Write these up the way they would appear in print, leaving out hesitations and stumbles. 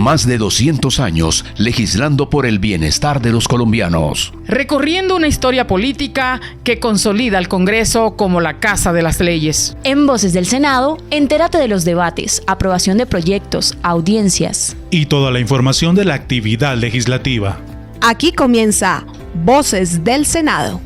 Más de 200 años legislando por el bienestar de los colombianos. Recorriendo una historia política que consolida al Congreso como la casa de las leyes. En Voces del Senado, entérate de los debates, aprobación de proyectos, audiencias. Y toda la información de la actividad legislativa. Aquí comienza Voces del Senado.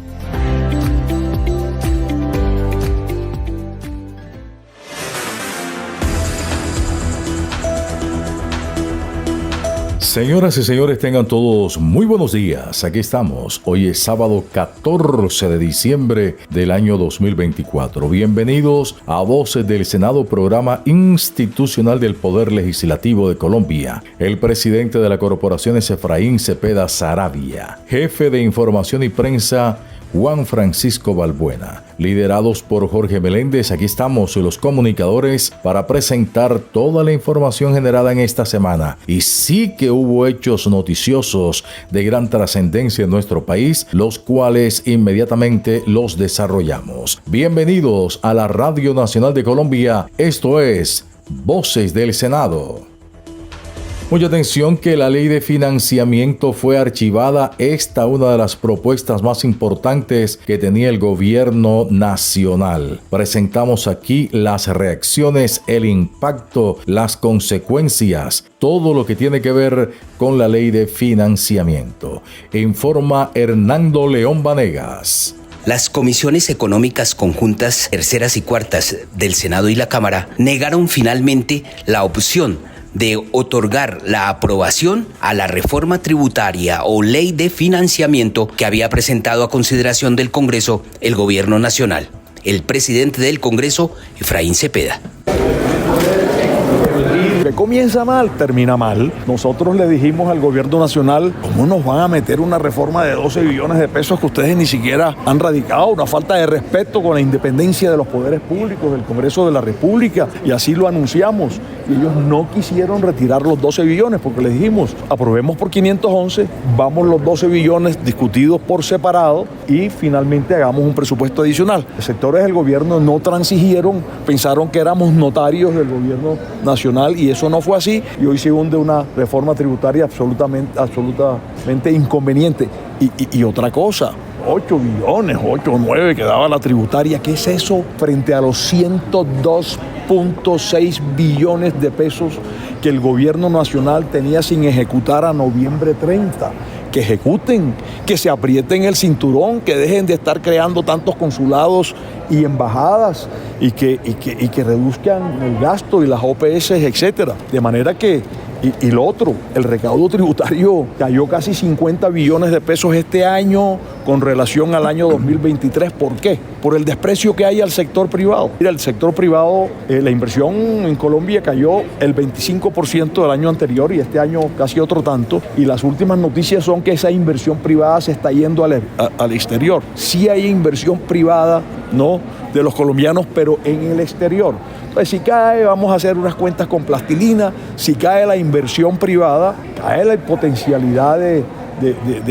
Señoras y señores, tengan todos muy buenos días. Aquí estamos. Hoy es sábado 14 de diciembre del año 2024. Bienvenidos a Voces del Senado, programa institucional del Poder Legislativo de Colombia. El presidente de la corporación es Efraín Cepeda Saravia. Jefe de Información y Prensa, Juan Francisco Balbuena. Liderados por Jorge Meléndez, aquí estamos los comunicadores para presentar toda la información generada en esta semana. Y sí que hubo hechos noticiosos de gran trascendencia en nuestro país, los cuales inmediatamente los desarrollamos. Bienvenidos a la Radio Nacional de Colombia. Esto es Voces del Senado. Mucha atención que la ley de financiamiento fue archivada. Esta una de las propuestas más importantes que tenía el gobierno nacional. Presentamos aquí las reacciones, el impacto, las consecuencias, todo lo que tiene que ver con la ley de financiamiento. Informa Hernando León Vanegas. Las comisiones económicas conjuntas terceras y cuartas del Senado y la Cámara negaron finalmente la opción de otorgar la aprobación a la reforma tributaria o ley de financiamiento que había presentado a consideración del Congreso el Gobierno Nacional. El presidente del Congreso, Efraín Cepeda. Que comienza mal, termina mal. Nosotros le dijimos al gobierno nacional, ¿cómo nos van a meter una reforma de 12 billones de pesos que ustedes ni siquiera han radicado? Una falta de respeto con la independencia de los poderes públicos, del Congreso de la República, y así lo anunciamos. Y ellos no quisieron retirar los 12 billones porque les dijimos, aprobemos por 511, vamos los 12 billones discutidos por separado y finalmente hagamos un presupuesto adicional. Los sectores del gobierno no transigieron, pensaron que éramos notarios del gobierno nacional y eso no fue así, y hoy se hunde una reforma tributaria absolutamente inconveniente. Y otra cosa, 8 billones, 8 o 9 que daba la tributaria, ¿qué es eso frente a los 102.6 billones de pesos que el gobierno nacional tenía sin ejecutar a noviembre 30? Que ejecuten, que se aprieten el cinturón, que dejen de estar creando tantos consulados y embajadas y que reduzcan el gasto y las OPS, etcétera. De manera que, y lo otro, el recaudo tributario cayó casi 50 billones de pesos este año con relación al año 2023. ¿Por qué? Por el desprecio que hay al sector privado. Mira, el sector privado, la inversión en Colombia cayó el 25% del año anterior y este año casi otro tanto. Y las últimas noticias son que esa inversión privada se está yendo al exterior. Sí hay inversión privada, ¿no?, de los colombianos, pero en el exterior. Entonces, si cae, vamos a hacer unas cuentas con plastilina. Si cae la inversión privada, cae la potencialidad de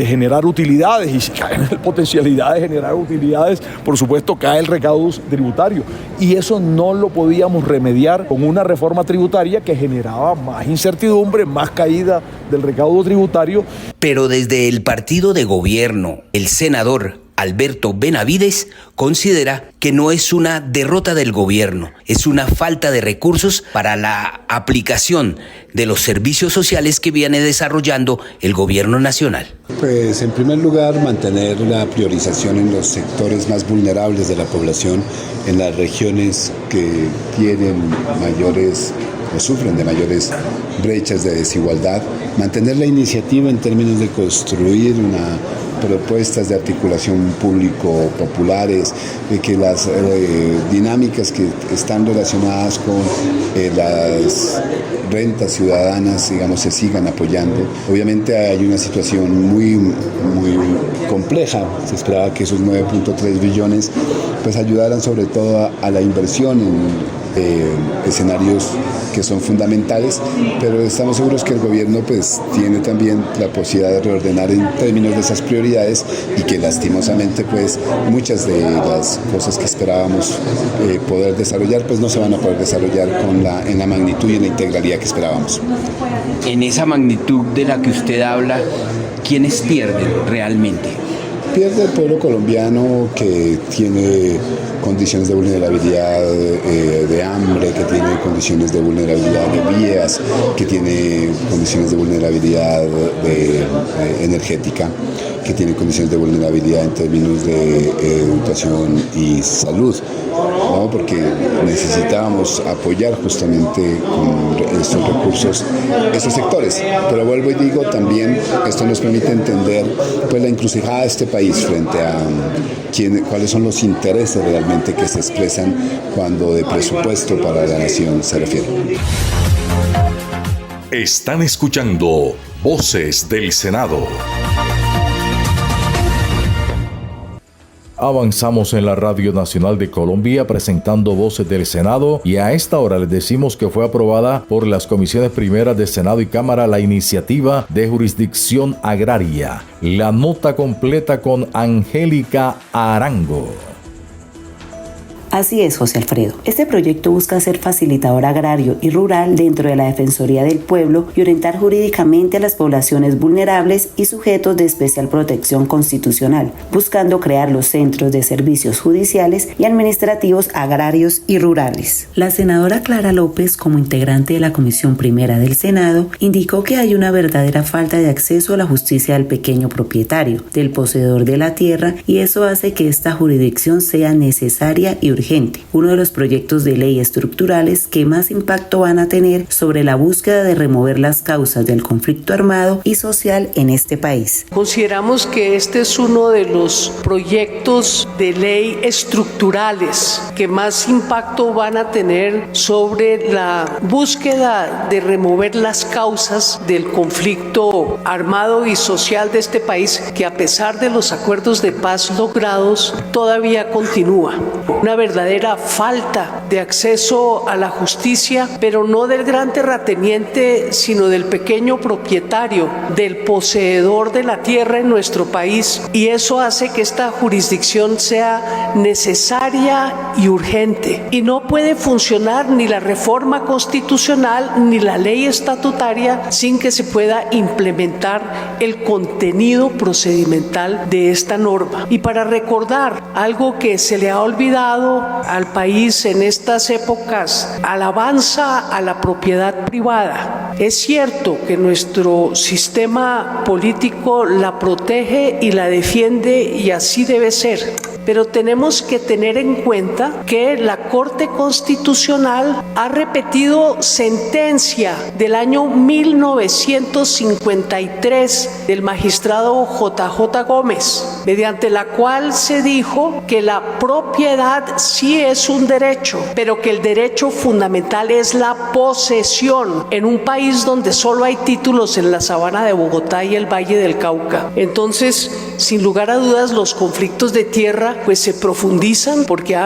generar utilidades, y si cae la potencialidad de generar utilidades, por supuesto cae el recaudo tributario, y eso no lo podíamos remediar con una reforma tributaria que generaba más incertidumbre, más caída del recaudo tributario. Pero desde el partido de gobierno, el senador Alberto Benavides considera que no es una derrota del gobierno, es una falta de recursos para la aplicación de los servicios sociales que viene desarrollando el gobierno nacional. Pues en primer lugar, mantener la priorización en los sectores más vulnerables de la población, en las regiones que tienen mayores o sufren de mayores brechas de desigualdad, mantener la iniciativa en términos de construir propuestas de articulación público-populares, que las dinámicas que están relacionadas con las rentas ciudadanas, digamos, se sigan apoyando. Obviamente hay una situación muy compleja. Se esperaba que esos 9.3 billones pues ayudaran sobre todo a la inversión escenarios que son fundamentales, pero estamos seguros que el gobierno pues tiene también la posibilidad de reordenar en términos de esas prioridades y que lastimosamente pues muchas de las cosas que esperábamos poder desarrollar pues no se van a poder desarrollar en la magnitud y en la integralidad que esperábamos. En esa magnitud de la que usted habla, ¿quiénes pierden realmente? Pierde el pueblo colombiano, que tiene condiciones de vulnerabilidad de hambre, que tiene condiciones de vulnerabilidad de vías, que tiene condiciones de vulnerabilidad energética, que tiene condiciones de vulnerabilidad en términos de educación y salud, ¿no? Porque necesitábamos apoyar justamente con estos recursos estos sectores. Pero vuelvo y digo, también esto nos permite entender pues la encrucijada de este país frente a cuáles son los intereses realmente que se expresan cuando de presupuesto para la nación se refiere. Están escuchando Voces del Senado. Avanzamos en la Radio Nacional de Colombia presentando Voces del Senado, y a esta hora les decimos que fue aprobada por las comisiones primeras de Senado y Cámara la iniciativa de jurisdicción agraria. La nota completa con Angélica Arango. Así es, José Alfredo. Este proyecto busca ser facilitador agrario y rural dentro de la Defensoría del Pueblo y orientar jurídicamente a las poblaciones vulnerables y sujetos de especial protección constitucional, buscando crear los centros de servicios judiciales y administrativos agrarios y rurales. La senadora Clara López, como integrante de la Comisión Primera del Senado, indicó que hay una verdadera falta de acceso a la justicia del pequeño propietario, del poseedor de la tierra, y eso hace que esta jurisdicción sea necesaria y urgente. Uno de los proyectos de ley estructurales que más impacto van a tener sobre la búsqueda de remover las causas del conflicto armado y social en este país. Consideramos que este es uno de los proyectos de ley estructurales que más impacto van a tener sobre la búsqueda de remover las causas del conflicto armado y social de este país, que a pesar de los acuerdos de paz logrados todavía continúa. Una verdadera falta de acceso a la justicia, pero no del gran terrateniente, sino del pequeño propietario, del poseedor de la tierra en nuestro país, y eso hace que esta jurisdicción sea necesaria y urgente. Y no puede funcionar ni la reforma constitucional ni la ley estatutaria sin que se pueda implementar el contenido procedimental de esta norma. Y para recordar algo que se le ha olvidado al país en estas épocas, alabanza a la propiedad privada. Es cierto que nuestro sistema político la protege y la defiende, y así debe ser. Pero tenemos que tener en cuenta que la Corte Constitucional ha repetido sentencia del año 1953 del magistrado J.J. Gómez, mediante la cual se dijo que la propiedad sí es un derecho, pero que el derecho fundamental es la posesión, en un país donde solo hay títulos en la sabana de Bogotá y el Valle del Cauca. Entonces, sin lugar a dudas, los conflictos de tierra pues se profundizan porque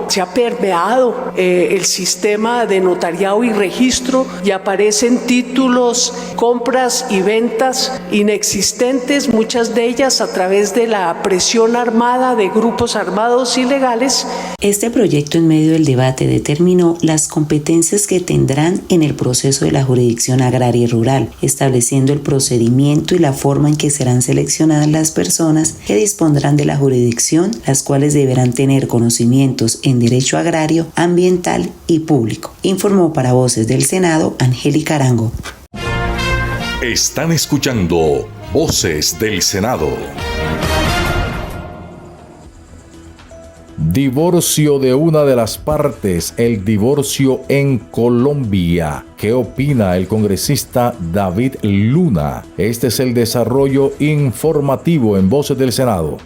se ha permeado el sistema de notariado y registro, y aparecen títulos, compras y ventas inexistentes, muchas de ellas a través de la presión armada de grupos armados ilegales. Este proyecto, en medio del debate, determinó las competencias que tendrán en el proceso de la jurisdicción agraria y rural, estableciendo el procedimiento y la forma en que serán seleccionadas las personas que dispondrán de la jurisdicción, las cuales deberán tener conocimientos en derecho agrario, ambiental y público. Informó para Voces del Senado Angélica Arango. Están escuchando Voces del Senado. Divorcio de una de las partes, el divorcio en Colombia. ¿Qué opina el congresista David Luna? Este es el desarrollo informativo en Voces del Senado.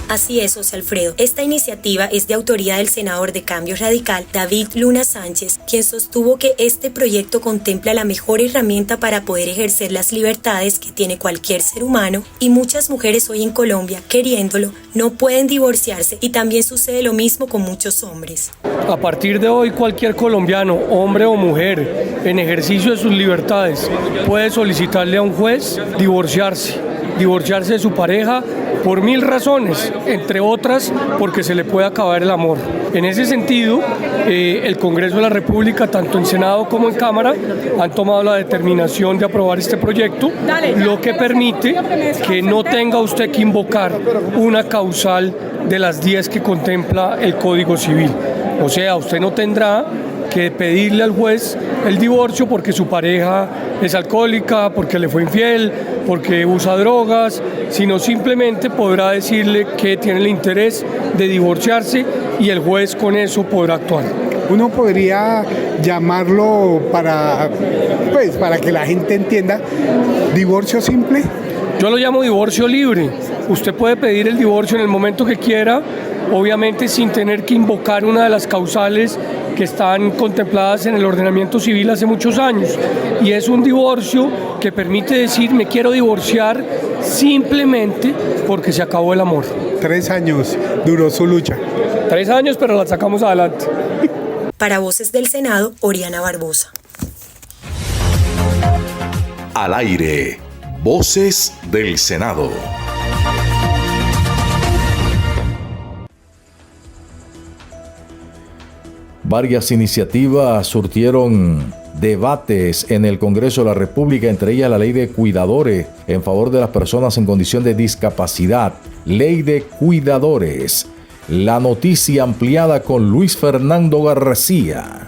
Así es, José Alfredo. Esta iniciativa es de autoría del senador de Cambio Radical, David Luna Sánchez, quien sostuvo que este proyecto contempla la mejor herramienta para poder ejercer las libertades que tiene cualquier ser humano, y muchas mujeres hoy en Colombia, queriéndolo, no pueden divorciarse, y también sucede lo mismo con muchos hombres. A partir de hoy, cualquier colombiano, hombre o mujer, en ejercicio de sus libertades, puede solicitarle a un juez divorciarse de su pareja por 1000 razones, entre otras porque se le puede acabar el amor. En ese sentido, el Congreso de la República, tanto en Senado como en Cámara, han tomado la determinación de aprobar este proyecto, lo que permite que no tenga usted que invocar una causal de las 10 que contempla el Código Civil. O sea, usted no tendrá que pedirle al juez el divorcio porque su pareja es alcohólica, porque le fue infiel, porque usa drogas, sino simplemente podrá decirle que tiene el interés de divorciarse y el juez con eso podrá actuar. Uno podría llamarlo para que la gente entienda, divorcio simple. Yo lo llamo divorcio libre. Usted puede pedir el divorcio en el momento que quiera, obviamente sin tener que invocar una de las causales que están contempladas en el ordenamiento civil hace muchos años. Y es un divorcio que permite decir, me quiero divorciar simplemente porque se acabó el amor. 3 años duró su lucha. 3 años, pero la sacamos adelante. Para Voces del Senado, Oriana Barbosa. Al aire, Voces del Senado. Varias iniciativas surtieron debates en el Congreso de la República, entre ellas la Ley de Cuidadores en favor de las personas en condición de discapacidad. Ley de Cuidadores. La noticia ampliada con Luis Fernando García.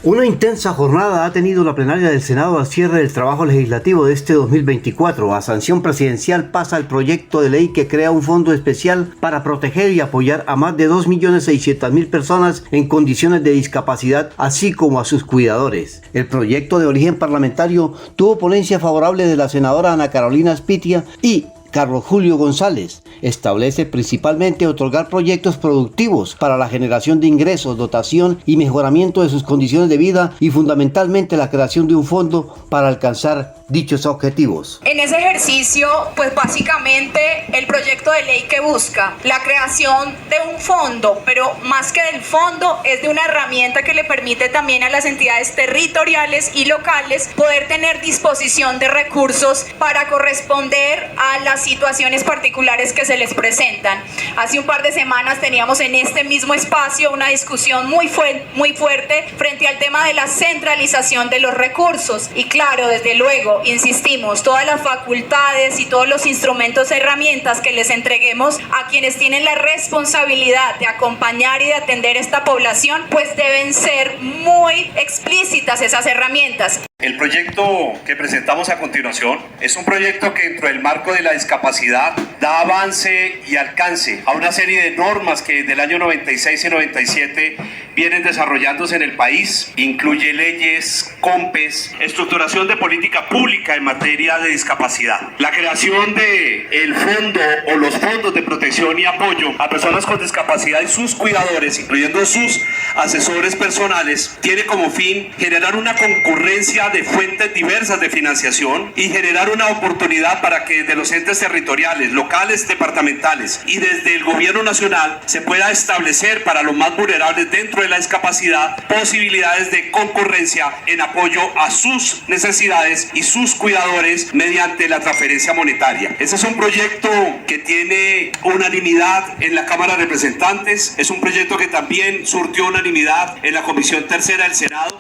Una intensa jornada ha tenido la plenaria del Senado al cierre del trabajo legislativo de este 2024. A sanción presidencial pasa el proyecto de ley que crea un fondo especial para proteger y apoyar a más de 2.600.000 personas en condiciones de discapacidad, así como a sus cuidadores. El proyecto de origen parlamentario tuvo ponencia favorable de la senadora Ana Carolina Spitia y Carlos Julio González. Establece principalmente otorgar proyectos productivos para la generación de ingresos, dotación y mejoramiento de sus condiciones de vida y fundamentalmente la creación de un fondo para alcanzar dichos objetivos. En ese ejercicio, pues básicamente el proyecto de ley que busca la creación de un fondo, pero más que del fondo es de una herramienta que le permite también a las entidades territoriales y locales poder tener disposición de recursos para corresponder a las situaciones particulares que se les presentan. Hace un par de semanas teníamos en este mismo espacio una discusión muy fuerte frente al tema de la centralización de los recursos y claro, desde luego, insistimos, todas las facultades y todos los instrumentos, herramientas que les entreguemos a quienes tienen la responsabilidad de acompañar y de atender esta población, pues deben ser muy explícitas esas herramientas. El proyecto que presentamos a continuación es un proyecto que dentro del marco de la discapacidad da avance y alcance a una serie de normas que desde el año 96 y 97 vienen desarrollándose en el país. Incluye leyes, COMPES, estructuración de política pública en materia de discapacidad, la creación de el fondo o los fondos de protección y apoyo a personas con discapacidad y sus cuidadores, incluyendo sus asesores personales, tiene como fin generar una concurrencia de fuentes diversas de financiación y generar una oportunidad para que desde los entes territoriales, locales, departamentales y desde el gobierno nacional se pueda establecer para los más vulnerables dentro de la discapacidad posibilidades de concurrencia en apoyo a sus necesidades y sus cuidadores mediante la transferencia monetaria. Ese es un proyecto que tiene unanimidad en la Cámara de Representantes, es un proyecto que también surtió unanimidad en la Comisión Tercera del Senado.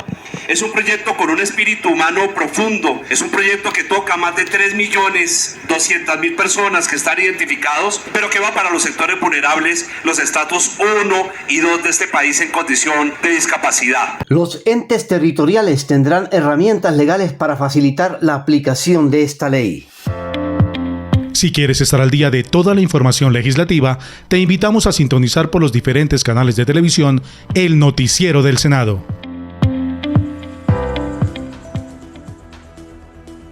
Es un proyecto con un espíritu humano profundo, es un proyecto que toca a más de 3.200.000 personas que están identificados, pero que va para los sectores vulnerables, los estatus 1 y 2 de este país en condición de discapacidad. Los entes territoriales tendrán herramientas legales para facilitar la aplicación de esta ley. Si quieres estar al día de toda la información legislativa, te invitamos a sintonizar por los diferentes canales de televisión el Noticiero del Senado.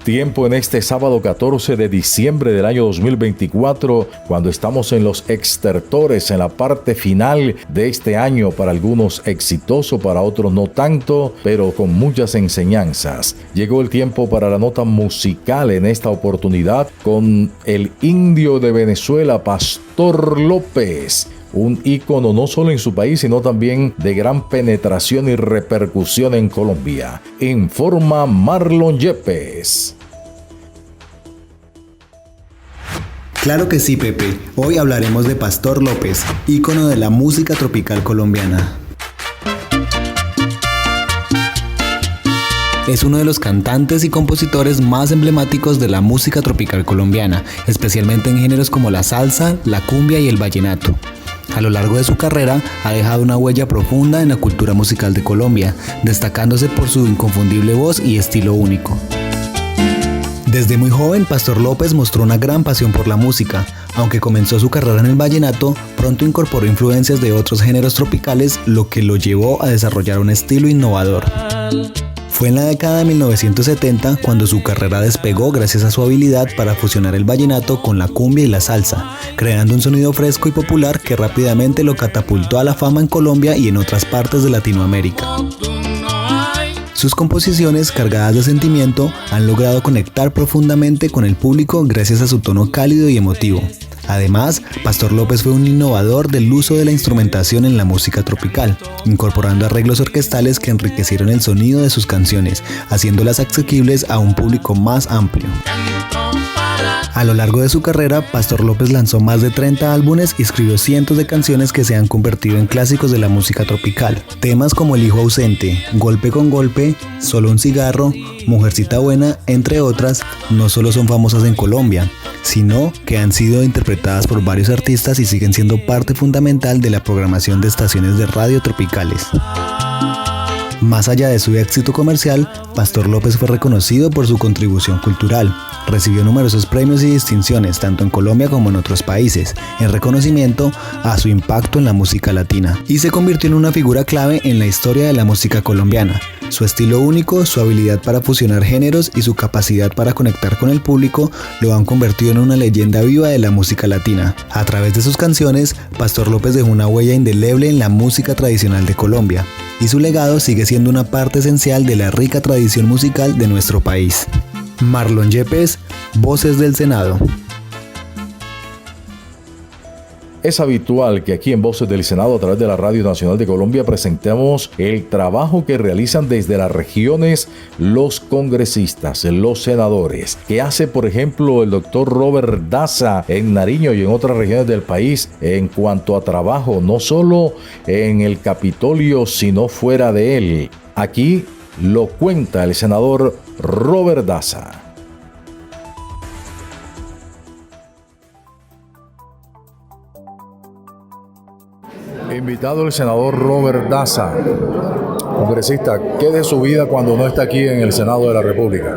tiempo en este sábado 14 de diciembre del año 2024, cuando estamos en los extertores, en la parte final de este año, para algunos exitoso, para otros no tanto, pero con muchas enseñanzas. Llegó el tiempo para la nota musical en esta oportunidad con el indio de Venezuela, Pastor López. Un ícono no solo en su país, sino también de gran penetración y repercusión en Colombia. Informa Marlon Yepes. Claro que sí, Pepe. Hoy hablaremos de Pastor López, ícono de la música tropical colombiana. Es uno de los cantantes y compositores más emblemáticos de la música tropical colombiana, especialmente en géneros como la salsa, la cumbia y el vallenato. A lo largo de su carrera ha dejado una huella profunda en la cultura musical de Colombia, destacándose por su inconfundible voz y estilo único. Desde muy joven, Pastor López mostró una gran pasión por la música. Aunque comenzó su carrera en el vallenato, pronto incorporó influencias de otros géneros tropicales, lo que lo llevó a desarrollar un estilo innovador. Fue en la década de 1970 cuando su carrera despegó gracias a su habilidad para fusionar el vallenato con la cumbia y la salsa, creando un sonido fresco y popular que rápidamente lo catapultó a la fama en Colombia y en otras partes de Latinoamérica. Sus composiciones, cargadas de sentimiento, han logrado conectar profundamente con el público gracias a su tono cálido y emotivo. Además, Pastor López fue un innovador del uso de la instrumentación en la música tropical, incorporando arreglos orquestales que enriquecieron el sonido de sus canciones, haciéndolas asequibles a un público más amplio. A lo largo de su carrera, Pastor López lanzó más de 30 álbumes y escribió cientos de canciones que se han convertido en clásicos de la música tropical. Temas como El hijo ausente, Golpe con golpe, Solo un cigarro, Mujercita buena, entre otras, no solo son famosas en Colombia, sino que han sido interpretadas por varios artistas y siguen siendo parte fundamental de la programación de estaciones de radio tropicales. Más allá de su éxito comercial, Pastor López fue reconocido por su contribución cultural. Recibió numerosos premios y distinciones, tanto en Colombia como en otros países, en reconocimiento a su impacto en la música latina, y se convirtió en una figura clave en la historia de la música colombiana. Su estilo único, su habilidad para fusionar géneros y su capacidad para conectar con el público lo han convertido en una leyenda viva de la música latina. A través de sus canciones, Pastor López dejó una huella indeleble en la música tradicional de Colombia, y su legado sigue siendo una parte esencial de la rica tradición musical de nuestro país. Marlon Yepes, Voces del Senado. Es habitual que aquí en Voces del Senado, a través de la Radio Nacional de Colombia, presentemos el trabajo que realizan desde las regiones los congresistas, los senadores. ¿Qué hace, por ejemplo, el doctor Robert Daza en Nariño y en otras regiones del país en cuanto a trabajo, no solo en el Capitolio, sino fuera de él? Aquí lo cuenta el senador Robert Daza. Invitado el senador Robert Daza. Congresista, ¿qué de su vida cuando no está aquí en el Senado de la República?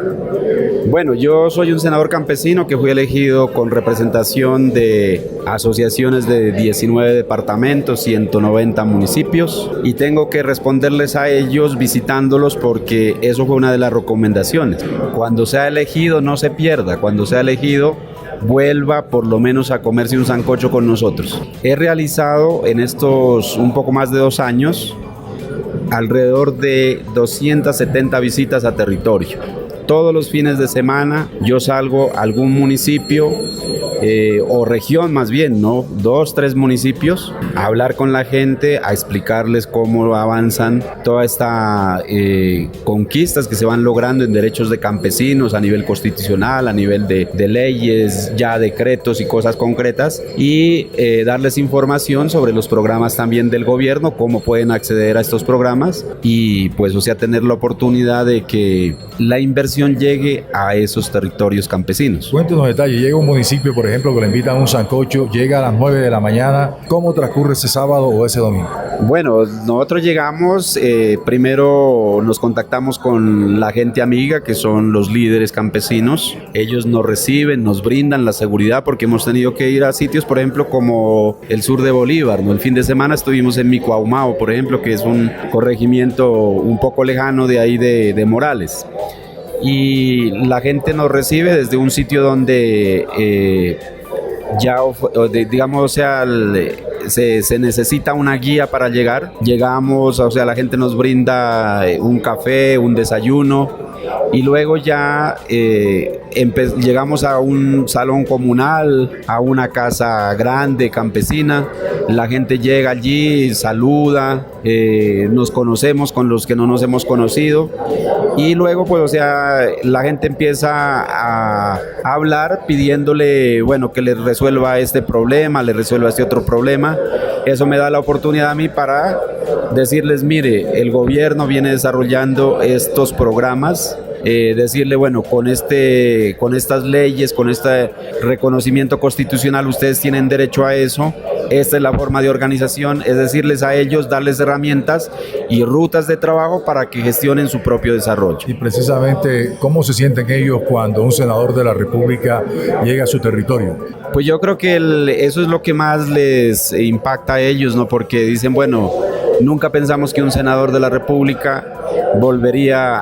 Bueno, yo soy un senador campesino que fui elegido con representación de asociaciones de 19 departamentos, 190 municipios, y tengo que responderles a ellos visitándolos porque eso fue una de las recomendaciones. Cuando sea elegido no se pierda, cuando sea elegido vuelva por lo menos a comerse un sancocho con nosotros. He realizado en estos un poco más de 2 años alrededor de 270 visitas a territorio. Todos los fines de semana yo salgo a algún municipio o región más bien, ¿no? 2, 3 municipios, a hablar con la gente, a explicarles cómo avanzan todas estas conquistas que se van logrando en derechos de campesinos a nivel constitucional, a nivel de leyes, ya decretos y cosas concretas, y darles información sobre los programas también del gobierno, cómo pueden acceder a estos programas y pues o sea tener la oportunidad de que la inversión llegue a esos territorios campesinos. Cuéntenos detalles, llega un municipio por ejemplo que le invitan a un sancocho, llega a las 9 de la mañana, ¿cómo transcurre ese sábado o ese domingo? Bueno, nosotros llegamos, primero nos contactamos con la gente amiga que son los líderes campesinos, ellos nos reciben, nos brindan la seguridad porque hemos tenido que ir a sitios por ejemplo como el sur de Bolívar, ¿no? El fin de semana estuvimos en Micuaumao por ejemplo, que es un corregimiento un poco lejano de ahí de Morales. y la gente nos recibe desde un sitio donde digamos, o sea, se necesita una guía para llegar. Llegamos, o sea, la gente nos brinda un café, un desayuno, y luego ya llegamos a un salón comunal, a una casa grande, campesina. La gente llega allí, saluda, nos conocemos con los que no nos hemos conocido, y luego, pues, o sea, la gente empieza a hablar pidiéndole, bueno, que les resuelva este problema, les resuelva este otro problema. Eso me da la oportunidad a mí para decirles, mire, el gobierno viene desarrollando estos programas, decirle, bueno, con estas leyes, con este reconocimiento constitucional, ustedes tienen derecho a eso. Esta es la forma de organización, es decirles a ellos, darles herramientas y rutas de trabajo para que gestionen su propio desarrollo. Y precisamente, ¿cómo se sienten ellos cuando un senador de la República llega a su territorio? Pues yo creo que eso es lo que más les impacta a ellos, ¿no? Porque dicen, bueno, nunca pensamos que un senador de la República vendría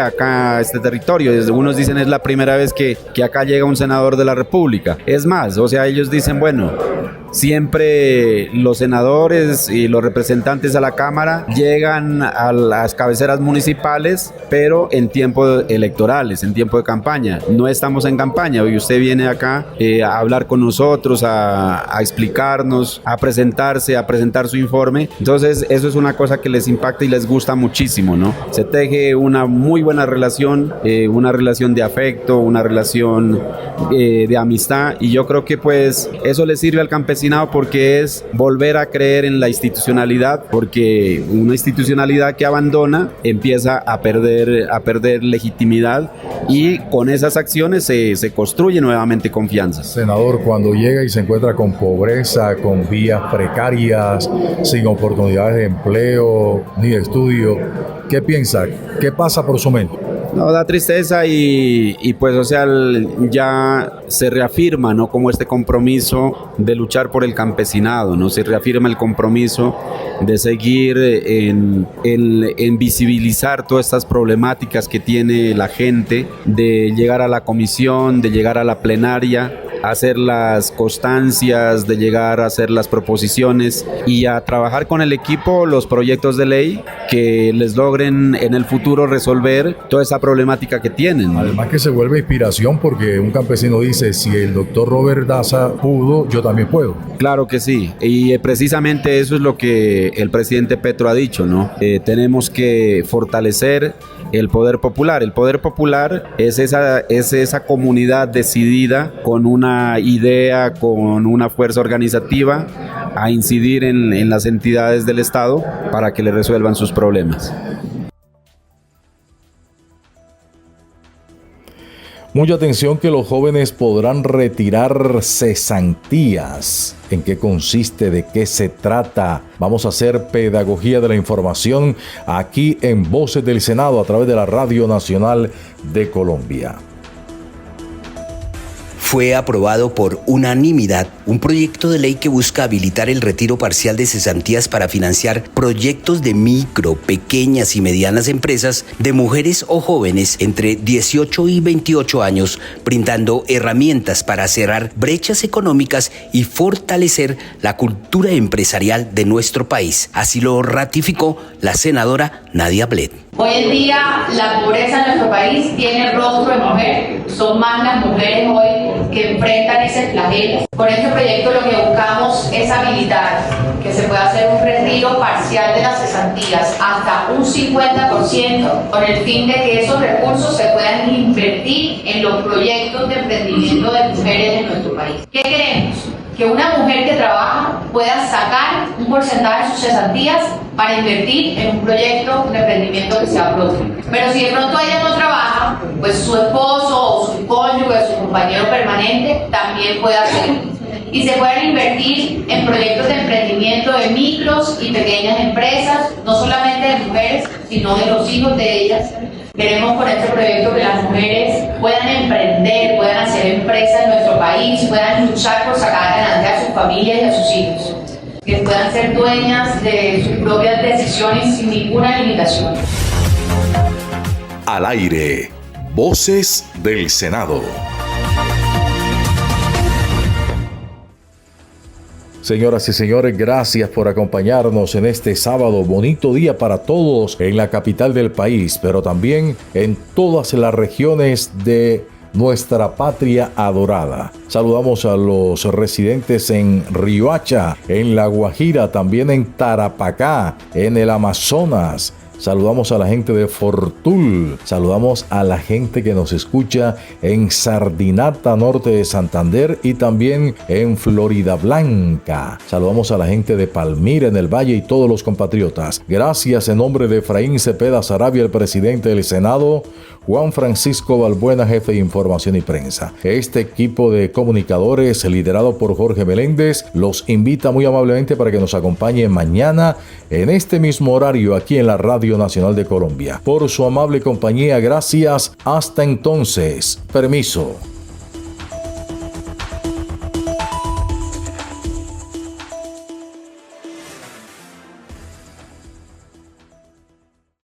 acá a este territorio. Unos dicen, es la primera vez que acá llega un senador de la República. Es más, o sea, ellos dicen, bueno, siempre los senadores y los representantes a la Cámara llegan a las cabeceras municipales, pero en tiempos electorales, en tiempo de campaña. No estamos en campaña, hoy usted viene acá a hablar con nosotros, a explicarnos, a presentarse, a presentar su informe. Entonces, eso es una cosa que les impacta y les gusta muchísimo, ¿no? Se teje una muy buena relación, una relación de afecto, una relación de amistad, y yo creo que pues eso le sirve al campesinado porque es volver a creer en la institucionalidad, porque una institucionalidad que abandona empieza a perder legitimidad, y con esas acciones se construye nuevamente confianza. Senador, cuando llega y se encuentra con pobreza, con vías precarias, sin oportunidades de empleo ni de estudio, ¿qué piensa? ¿Qué pasa por su mente? No, da tristeza y pues, o sea, ya se reafirma, ¿no? Como este compromiso de luchar por el campesinado, ¿no? Se reafirma el compromiso de seguir en visibilizar todas estas problemáticas que tiene la gente, de llegar a la comisión, de llegar a la plenaria, hacer las constancias, de llegar a hacer las proposiciones y a trabajar con el equipo los proyectos de ley que les logren en el futuro resolver toda esa problemática que tienen. Además que se vuelve inspiración, porque un campesino dice, si el doctor Robert Daza pudo, yo también puedo. Claro que sí, y precisamente eso es lo que el presidente Petro ha dicho, ¿no? Tenemos que fortalecer el poder popular. El poder popular es esa comunidad decidida con una idea, con una fuerza organizativa a incidir en las entidades del Estado para que le resuelvan sus problemas. Mucha atención, que los jóvenes podrán retirar cesantías. ¿En qué consiste? ¿De qué se trata? Vamos a hacer pedagogía de la información aquí en Voces del Senado a través de la Radio Nacional de Colombia. Fue aprobado por unanimidad un proyecto de ley que busca habilitar el retiro parcial de cesantías para financiar proyectos de micro, pequeñas y medianas empresas de mujeres o jóvenes entre 18 y 28 años, brindando herramientas para cerrar brechas económicas y fortalecer la cultura empresarial de nuestro país. Así lo ratificó la senadora Nadia Bled. Hoy en día la pobreza en nuestro país tiene rostro de mujer. Son más las mujeres hoy que enfrentan ese flagelo. Con este proyecto lo que buscamos es habilitar que se pueda hacer un retiro parcial de las cesantías hasta un 50%, con el fin de que esos recursos se puedan invertir en los proyectos de emprendimiento de mujeres en nuestro país. ¿Qué queremos? Que una mujer que trabaja pueda sacar un porcentaje de sus cesantías para invertir en un proyecto de emprendimiento que sea propio. Pero si de pronto ella no trabaja, pues su esposo o su cónyuge, su compañero permanente también puede hacerlo. Y se pueden invertir en proyectos de emprendimiento de micros y pequeñas empresas, no solamente de mujeres, sino de los hijos de ellas. Queremos con este proyecto que las mujeres puedan emprender, puedan hacer empresas en nuestro país, puedan luchar por sacar adelante a sus familias y a sus hijos, que puedan ser dueñas de sus propias decisiones sin ninguna limitación. Al aire, Voces del Senado. Señoras y señores, gracias por acompañarnos en este sábado. Bonito día para todos en la capital del país, pero también en todas las regiones de nuestra patria adorada. Saludamos a los residentes en Riohacha, en La Guajira, también en Tarapacá, en el Amazonas. Saludamos a la gente de Fortul, saludamos a la gente que nos escucha en Sardinata, norte de Santander, y también en Florida Blanca. Saludamos a la gente de Palmira, en el Valle, y todos los compatriotas. Gracias en nombre de Efraín Cepeda Sarabia, el presidente del Senado, Juan Francisco Balbuena, jefe de información y prensa. Este equipo de comunicadores, liderado por Jorge Meléndez, los invita muy amablemente para que nos acompañen mañana en este mismo horario aquí en la Radio Nacional de Colombia. Por su amable compañía, gracias. Hasta entonces. Permiso.